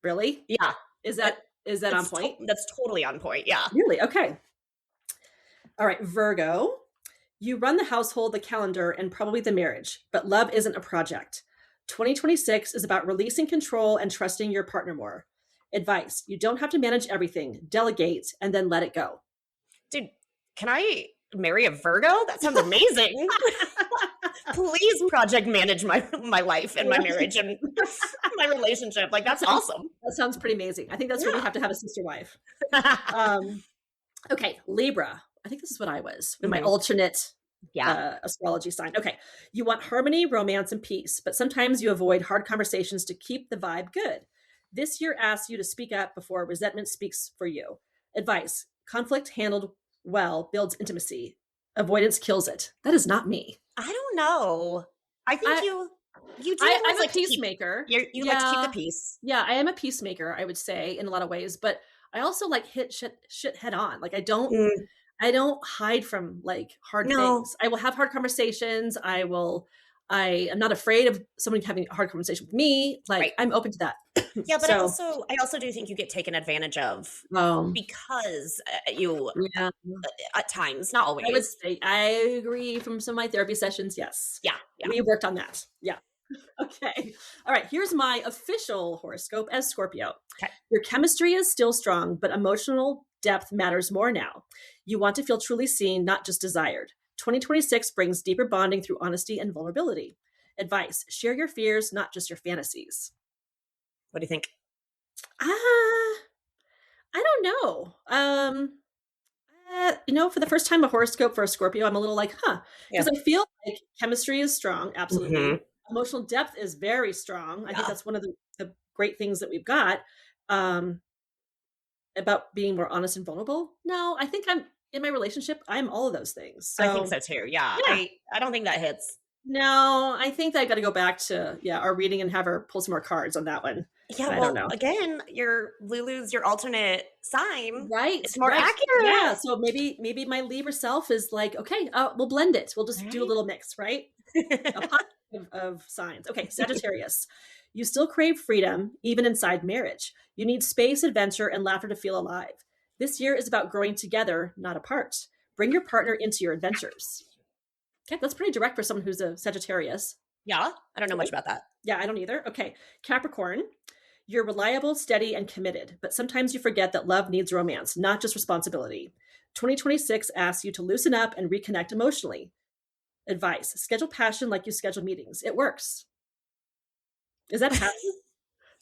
[SPEAKER 3] Really?
[SPEAKER 4] Yeah.
[SPEAKER 3] Is that on point?
[SPEAKER 4] That's totally on point. Yeah.
[SPEAKER 3] Really? Okay. All right. Virgo. You run the household, the calendar, and probably the marriage, but love isn't a project. 2026 is about releasing control and trusting your partner more. Advice. You don't have to manage everything. Delegate and then let it go.
[SPEAKER 4] Dude, can I marry a Virgo? That sounds amazing. Please project manage my life and my marriage and my relationship. Like, that's awesome.
[SPEAKER 3] That sounds pretty amazing. I think that's where we have to have a sister wife. Okay, Libra. I think this is what I was in my alternate astrology sign. Okay, you want harmony, romance, and peace, but sometimes you avoid hard conversations to keep the vibe good. This year asks you to speak up before resentment speaks for you. Advice: conflict handled well builds intimacy. Avoidance kills it. That is not me.
[SPEAKER 4] I don't know. I think
[SPEAKER 3] I-
[SPEAKER 4] you do
[SPEAKER 3] I'm
[SPEAKER 4] always
[SPEAKER 3] a
[SPEAKER 4] like to keep,
[SPEAKER 3] peacemaker.
[SPEAKER 4] you like to keep the peace.
[SPEAKER 3] Yeah, I am a peacemaker, I would say, in a lot of ways, but I also like hit shit head on. Like I don't hide from like hard
[SPEAKER 4] No.
[SPEAKER 3] things. I will have hard conversations. I am not afraid of someone having a hard conversation with me. Like
[SPEAKER 4] Right.
[SPEAKER 3] I'm open to that.
[SPEAKER 4] Yeah, but
[SPEAKER 3] So-
[SPEAKER 4] I also do think you get taken advantage of
[SPEAKER 3] Um,
[SPEAKER 4] because you
[SPEAKER 3] yeah,
[SPEAKER 4] at times, not always.
[SPEAKER 3] I would say I agree from some of my therapy sessions. Yes.
[SPEAKER 4] Yeah, yeah.
[SPEAKER 3] We worked on that. Yeah. Okay. All right. Here's my official horoscope as Scorpio.
[SPEAKER 4] Okay.
[SPEAKER 3] Your chemistry is still strong, but emotional depth matters more now. You want to feel truly seen, not just desired. 2026 brings deeper bonding through honesty and vulnerability. Advice: share your fears, not just your fantasies.
[SPEAKER 4] What do you think?
[SPEAKER 3] I don't know. For the first time a horoscope for a Scorpio, I'm a little like, because I feel like chemistry is strong. Absolutely.
[SPEAKER 4] Mhm.
[SPEAKER 3] Emotional depth is very strong. I think
[SPEAKER 4] Yeah.
[SPEAKER 3] that's one of the great things that we've got about being more honest and vulnerable. No, I think I'm in my relationship. I'm all of those things. So,
[SPEAKER 4] I think so too. Yeah.
[SPEAKER 3] Yeah.
[SPEAKER 4] I don't think that hits.
[SPEAKER 3] No, I think that I got to go back to our reading and have her pull some more cards on that one.
[SPEAKER 4] Yeah,
[SPEAKER 3] I
[SPEAKER 4] well,
[SPEAKER 3] don't know.
[SPEAKER 4] again, Lulu's your alternate sign.
[SPEAKER 3] Right.
[SPEAKER 4] It's more
[SPEAKER 3] right.
[SPEAKER 4] accurate.
[SPEAKER 3] Yeah. So maybe my Libra self is like, okay, we'll blend it. We'll just do a
[SPEAKER 4] Right.
[SPEAKER 3] little mix, right? A pot of signs. Okay, Sagittarius. You still crave freedom, even inside marriage. You need space, adventure, and laughter to feel alive. This year is about growing together, not apart. Bring your partner into your adventures. Okay, that's pretty direct for someone who's a Sagittarius.
[SPEAKER 4] Yeah, I don't know much about that.
[SPEAKER 3] Yeah, I don't either. Okay, Capricorn. You're reliable, steady, and committed, but sometimes you forget that love needs romance, not just responsibility. 2026 asks you to loosen up and reconnect emotionally. Advice: schedule passion like you schedule meetings. It works. Is that a pattern?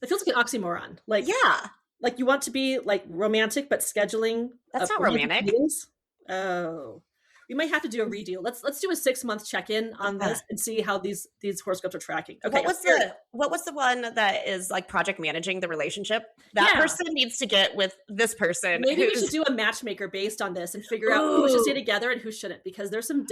[SPEAKER 3] That feels like an oxymoron. Like,
[SPEAKER 4] Yeah,
[SPEAKER 3] like you want to be like romantic, but scheduling
[SPEAKER 4] That's not romantic.
[SPEAKER 3] meetings? Oh, we might have to do a redo. Let's do a 6-month check-in on this and see how these horoscopes are tracking. Okay,
[SPEAKER 4] what was the one that is like project managing the relationship? That
[SPEAKER 3] Yeah.
[SPEAKER 4] person needs to get with this person.
[SPEAKER 3] Maybe we
[SPEAKER 4] who's-
[SPEAKER 3] should do a matchmaker based on this and figure out who should stay together and who shouldn't, because there's some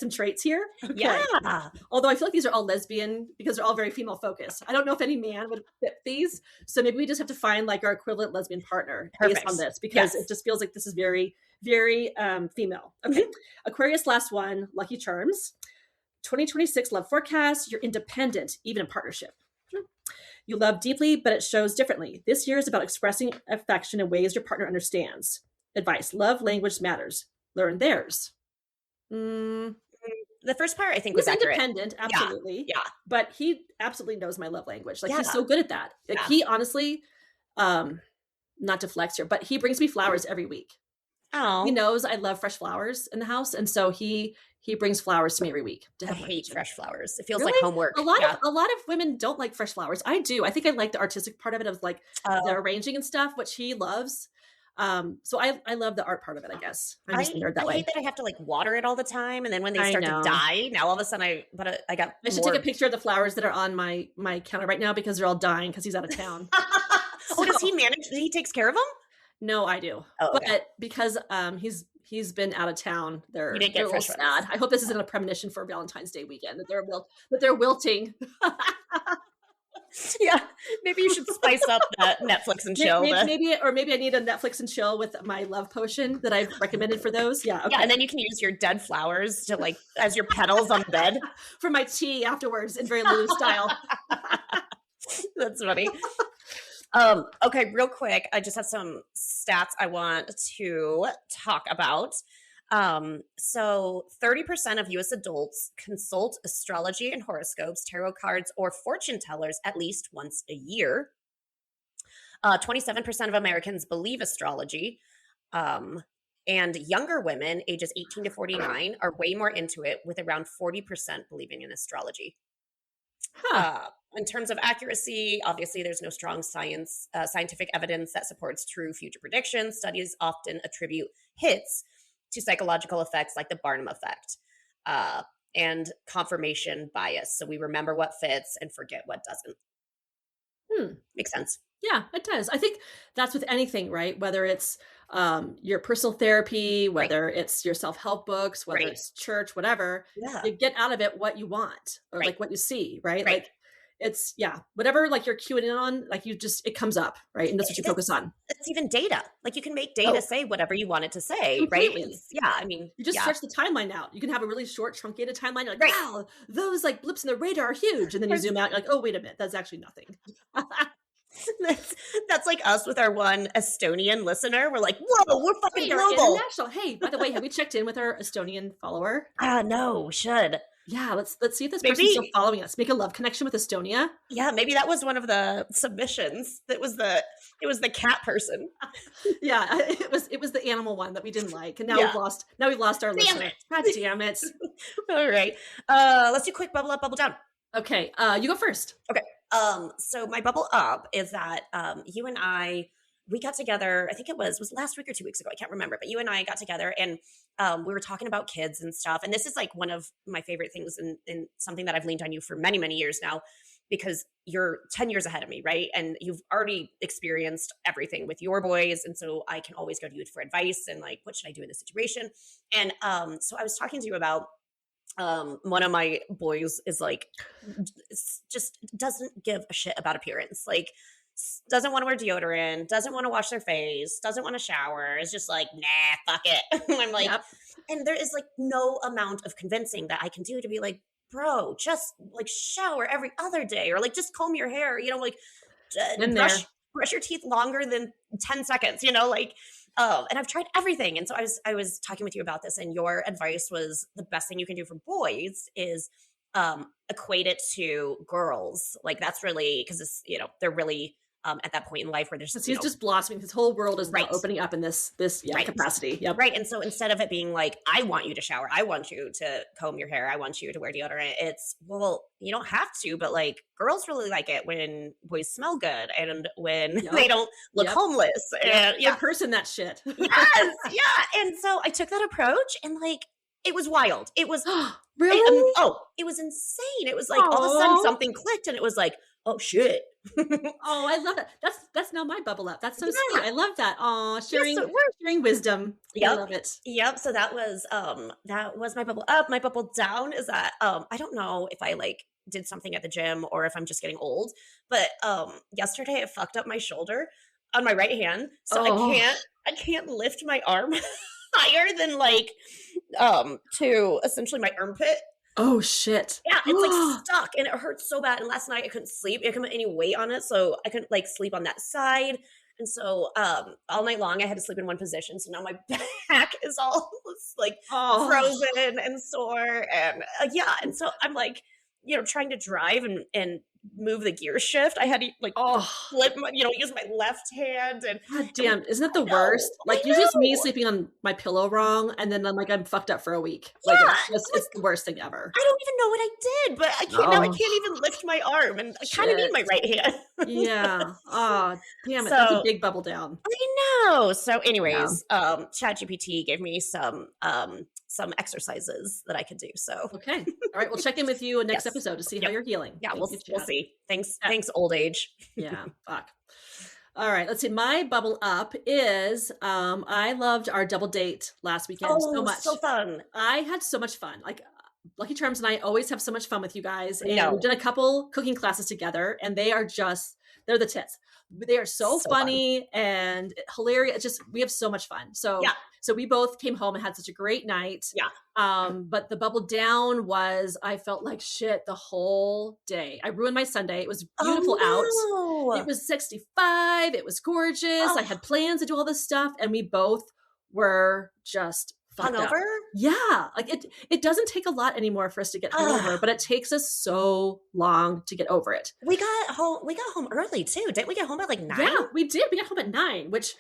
[SPEAKER 3] traits here. Okay.
[SPEAKER 4] Yeah.
[SPEAKER 3] Although I feel like these are all lesbian because they're all very female focused. I don't know if any man would fit these. So maybe we just have to find like our equivalent lesbian partner based
[SPEAKER 4] Perfect.
[SPEAKER 3] on this, because
[SPEAKER 4] Yes.
[SPEAKER 3] it just feels like this is very, very female. Okay. Aquarius, last one, Lucky Charms. 2026 love forecast. You're independent, even in partnership. You love deeply, but it shows differently. This year is about expressing affection in ways your partner understands. Advice: love language matters. Learn theirs.
[SPEAKER 4] The first part I think
[SPEAKER 3] He's
[SPEAKER 4] was accurate.
[SPEAKER 3] independent, absolutely.
[SPEAKER 4] Yeah.
[SPEAKER 3] But he absolutely knows my love language. Like
[SPEAKER 4] Yeah.
[SPEAKER 3] he's so good at that. Like
[SPEAKER 4] Yeah.
[SPEAKER 3] he honestly, not to flex here, but he brings me flowers every week.
[SPEAKER 4] Oh,
[SPEAKER 3] He knows I love fresh flowers in the house, and so he brings flowers to me every week to
[SPEAKER 4] I
[SPEAKER 3] have my
[SPEAKER 4] hate
[SPEAKER 3] kitchen.
[SPEAKER 4] fresh flowers. It feels
[SPEAKER 3] Really?
[SPEAKER 4] like homework.
[SPEAKER 3] A lot
[SPEAKER 4] Yeah.
[SPEAKER 3] of women don't like fresh flowers. I do. I think I like the artistic part of it, of like the
[SPEAKER 4] Oh.
[SPEAKER 3] arranging and stuff, which he loves. So I love the art part of it, I guess. I'm just a nerd that
[SPEAKER 4] I
[SPEAKER 3] way.
[SPEAKER 4] hate that I have to like water it all the time, and then when they
[SPEAKER 3] I
[SPEAKER 4] start
[SPEAKER 3] know.
[SPEAKER 4] to die, now all of a sudden I got.
[SPEAKER 3] I should
[SPEAKER 4] more...
[SPEAKER 3] take a picture of the flowers that are on my counter right now because they're all dying because he's out of town.
[SPEAKER 4] Oh, does he manage? He takes care of them?
[SPEAKER 3] No, I do.
[SPEAKER 4] Oh, okay.
[SPEAKER 3] But because he's been out of town, they're
[SPEAKER 4] You didn't get
[SPEAKER 3] a little
[SPEAKER 4] fresh
[SPEAKER 3] sad.
[SPEAKER 4] ones.
[SPEAKER 3] I hope this isn't a premonition for Valentine's Day weekend that they're wilting.
[SPEAKER 4] Yeah, maybe you should spice up that Netflix and chill.
[SPEAKER 3] Maybe I need a Netflix and chill with my love potion that I've recommended for those. Yeah, okay.
[SPEAKER 4] Yeah, and then you can use your dead flowers to like as your petals on the bed.
[SPEAKER 3] For my tea afterwards in very Lulu style.
[SPEAKER 4] That's funny. Okay, real quick, I just have some stats I want to talk about. So 30% of US adults consult astrology and horoscopes, tarot cards, or fortune tellers at least once a year. 27% of Americans believe astrology. And younger women, ages 18 to 49, are way more into it, with around 40% believing in astrology. In terms of accuracy, obviously, there's no strong scientific evidence that supports true future predictions. Studies often attribute hits to psychological effects like the Barnum effect and confirmation bias. So we remember what fits and forget what doesn't. Makes sense.
[SPEAKER 3] Yeah, it does. I think that's with anything, right? Whether it's your personal therapy,
[SPEAKER 4] Right.
[SPEAKER 3] whether it's your self-help books, whether
[SPEAKER 4] Right.
[SPEAKER 3] it's church, whatever,
[SPEAKER 4] Yeah.
[SPEAKER 3] you get out of it what you want or
[SPEAKER 4] Right.
[SPEAKER 3] like what you see, right?
[SPEAKER 4] Right.
[SPEAKER 3] Like it's yeah, whatever like you're queuing in on, like you just it comes up, right? And that's what you focus
[SPEAKER 4] It's
[SPEAKER 3] on.
[SPEAKER 4] it's even data. Like you can make data
[SPEAKER 3] Oh,
[SPEAKER 4] say whatever you want it to say, right?
[SPEAKER 3] completely.
[SPEAKER 4] Yeah, I mean,
[SPEAKER 3] You just
[SPEAKER 4] yeah.
[SPEAKER 3] stretch the timeline out. You can have a really short, truncated timeline. You're like,
[SPEAKER 4] Right.
[SPEAKER 3] wow, those like blips in the radar are huge. And then you zoom out, you're like, oh, wait a minute, that's actually nothing.
[SPEAKER 4] That's like us with our one Estonian listener. We're like, whoa, we're fucking
[SPEAKER 3] Hey, our
[SPEAKER 4] global.
[SPEAKER 3] international. Hey, by the way, have we checked in with our Estonian follower?
[SPEAKER 4] No, should.
[SPEAKER 3] Yeah, let's see if this person's still
[SPEAKER 4] Maybe,
[SPEAKER 3] following us. Make a love connection with Estonia.
[SPEAKER 4] yeah, maybe that was one of the submissions. It was the cat person.
[SPEAKER 3] Yeah, it was the animal one that we didn't like, and now
[SPEAKER 4] Yeah.
[SPEAKER 3] we've lost our
[SPEAKER 4] Damn
[SPEAKER 3] listener.
[SPEAKER 4] it.
[SPEAKER 3] God damn it.
[SPEAKER 4] All right. Let's do quick bubble up, bubble down.
[SPEAKER 3] Okay, you go first.
[SPEAKER 4] Okay. So my bubble up is that you and I, we got together, I think it was last week or 2 weeks ago, I can't remember, but you and I got together and we were talking about kids and stuff. And this is like one of my favorite things and something that I've leaned on you for many, many years now, because you're 10 years ahead of me, right? And you've already experienced everything with your boys. And so I can always go to you for advice and like, what should I do in this situation? And so I was talking to you about one of my boys is like just doesn't give a shit about appearance, like doesn't want to wear deodorant, doesn't want to wash their face, doesn't want to shower, is just like nah, fuck it. I'm like,
[SPEAKER 3] Yep.
[SPEAKER 4] and there is like no amount of convincing that I can do to be like, bro, just like shower every other day, or like just comb your hair, like
[SPEAKER 3] In there.
[SPEAKER 4] brush your teeth longer than 10 seconds, like and I've tried everything. And so I was talking with you about this, and your advice was the best thing you can do for boys is equate it to girls. Like that's really because it's they're really at that point in life where there's
[SPEAKER 3] He's just blossoming. His whole world is now
[SPEAKER 4] Right.
[SPEAKER 3] opening up in this
[SPEAKER 4] Right.
[SPEAKER 3] capacity. Yep.
[SPEAKER 4] right. And so instead of it being like, I want you to shower, I want you to comb your hair, I want you to wear deodorant, it's, well, you don't have to, but like girls really like it when boys smell good and when
[SPEAKER 3] Yep.
[SPEAKER 4] they don't look
[SPEAKER 3] Yep.
[SPEAKER 4] homeless. And
[SPEAKER 3] In person, that shit.
[SPEAKER 4] yes, yeah. And so I took that approach and like it was wild. It was
[SPEAKER 3] Really?
[SPEAKER 4] it was insane. It was like all of a sudden
[SPEAKER 3] Aw.
[SPEAKER 4] something clicked and it was like, oh shit.
[SPEAKER 3] Oh, I love that. That's now my bubble up. That's so
[SPEAKER 4] Yeah.
[SPEAKER 3] sweet. I love that. Oh, sharing
[SPEAKER 4] so we're-
[SPEAKER 3] sharing wisdom. I
[SPEAKER 4] Yep.
[SPEAKER 3] love it.
[SPEAKER 4] Yep. So that was my bubble up. My bubble down is that I don't know if I like did something at the gym or if I'm just getting old, but yesterday I fucked up my shoulder on my right hand. So
[SPEAKER 3] Oh.
[SPEAKER 4] I can't lift my arm higher than like to essentially my armpit.
[SPEAKER 3] Oh shit.
[SPEAKER 4] Yeah, it's like stuck and it hurts so bad. And last night I couldn't sleep. I couldn't put any weight on it, so I couldn't like sleep on that side. And so all night long I had to sleep in one position. So now my back is all like
[SPEAKER 3] Oh.
[SPEAKER 4] frozen and sore. And yeah, and so I'm like, trying to drive and move the gear shift. I had to like
[SPEAKER 3] Oh.
[SPEAKER 4] flip my, use my left hand and
[SPEAKER 3] God damn, isn't that the
[SPEAKER 4] I know,
[SPEAKER 3] worst? Like
[SPEAKER 4] I
[SPEAKER 3] usually it's me
[SPEAKER 4] know.
[SPEAKER 3] sleeping on my pillow wrong, and then I'm fucked up for a week. Like
[SPEAKER 4] Yeah,
[SPEAKER 3] it's the worst thing ever.
[SPEAKER 4] I don't even know what I did, but I can't now I
[SPEAKER 3] Oh.
[SPEAKER 4] can't even lift my arm and I kind of need
[SPEAKER 3] Shit.
[SPEAKER 4] my right hand.
[SPEAKER 3] Yeah. Oh, damn it. That's a
[SPEAKER 4] So-
[SPEAKER 3] big bubble down.
[SPEAKER 4] I know. So anyways, ChatGPT gave me some exercises that I could do. So
[SPEAKER 3] Okay. All right. We'll check in with you next
[SPEAKER 4] Yes.
[SPEAKER 3] episode to see how
[SPEAKER 4] Yep.
[SPEAKER 3] you're healing.
[SPEAKER 4] yeah,
[SPEAKER 3] Thank
[SPEAKER 4] we'll
[SPEAKER 3] you, Chat.
[SPEAKER 4] see. Thanks,
[SPEAKER 3] Yeah.
[SPEAKER 4] thanks, old age.
[SPEAKER 3] Yeah. Fuck. All right. Let's see. My bubble up is I loved our double date last weekend so much.
[SPEAKER 4] so fun.
[SPEAKER 3] I had so much fun. Like Lucky Charms and I always have so much fun with you guys. And
[SPEAKER 4] No.
[SPEAKER 3] we've done a couple cooking classes together, and they're the tits. They are so
[SPEAKER 4] So
[SPEAKER 3] funny and hilarious. It's just we have so much fun. So
[SPEAKER 4] Yeah.
[SPEAKER 3] so we both came home and had such a great night.
[SPEAKER 4] Yeah.
[SPEAKER 3] But the bubble down was I felt like shit the whole day. I ruined my Sunday. It was beautiful out. It was 65. It was gorgeous. I
[SPEAKER 4] Oh.
[SPEAKER 3] had plans to do all this stuff, and we both were just fucked up.
[SPEAKER 4] hungover.
[SPEAKER 3] Yeah, like it doesn't take a lot anymore for us to get hungover, but it takes us so long to get over it.
[SPEAKER 4] We got home early too. Didn't we get home at like 9?
[SPEAKER 3] Yeah, we did. We got home at 9, which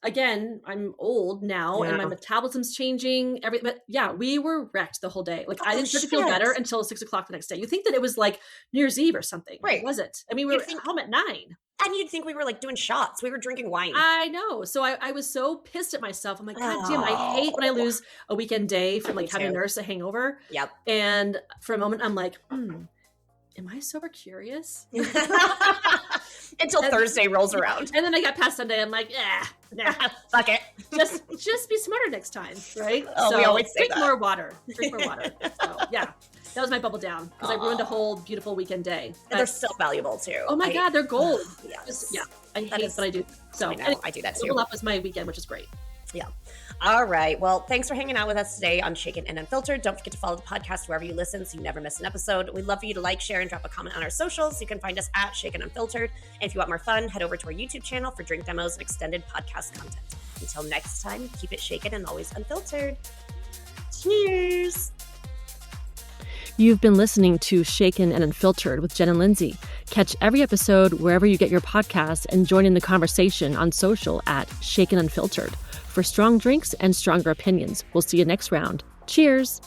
[SPEAKER 3] again, I'm old now and my
[SPEAKER 4] Yeah.
[SPEAKER 3] metabolism's changing. But yeah, we were wrecked the whole day. Like I
[SPEAKER 4] Oh,
[SPEAKER 3] didn't start to feel
[SPEAKER 4] shit.
[SPEAKER 3] better until 6 o'clock the next day. You think that it was like New Year's Eve or something?
[SPEAKER 4] Right.
[SPEAKER 3] It wasn't. I mean, we
[SPEAKER 4] You'd
[SPEAKER 3] were
[SPEAKER 4] think-
[SPEAKER 3] home at 9.
[SPEAKER 4] And you'd think we were like doing shots. We were drinking wine.
[SPEAKER 3] I know. So I was so pissed at myself. I'm like, God damn, I hate when I lose a weekend day from
[SPEAKER 4] Me
[SPEAKER 3] like having
[SPEAKER 4] too.
[SPEAKER 3] nursed a hangover.
[SPEAKER 4] Yep.
[SPEAKER 3] And for a moment, I'm like, am I sober curious?
[SPEAKER 4] Until Thursday rolls around.
[SPEAKER 3] And then I got past Sunday. I'm like, nah,
[SPEAKER 4] fuck it.
[SPEAKER 3] Just be smarter next time, right?
[SPEAKER 4] Oh, we always say
[SPEAKER 3] drink
[SPEAKER 4] that.
[SPEAKER 3] more water. Drink more water. So yeah, that was my bubble down because I ruined a whole beautiful weekend day.
[SPEAKER 4] And they're so valuable too.
[SPEAKER 3] Oh my God, they're gold.
[SPEAKER 4] Yes.
[SPEAKER 3] I hate, but I do. So
[SPEAKER 4] I know,
[SPEAKER 3] anyway,
[SPEAKER 4] I do that too.
[SPEAKER 3] Double up was my weekend, which is great.
[SPEAKER 4] Yeah. All right. Well, thanks for hanging out with us today on Shaken and Unfiltered. Don't forget to follow the podcast wherever you listen so you never miss an episode. We'd love for you to like, share, and drop a comment on our socials. You can find us at Shaken Unfiltered. And if you want more fun, head over to our YouTube channel for drink demos and extended podcast content. Until next time, keep it shaken and always unfiltered. Cheers.
[SPEAKER 2] You've been listening to Shaken and Unfiltered with Jen and Lindsey. Catch every episode wherever you get your podcasts and join in the conversation on social at Shaken Unfiltered. For strong drinks and stronger opinions, we'll see you next round. Cheers!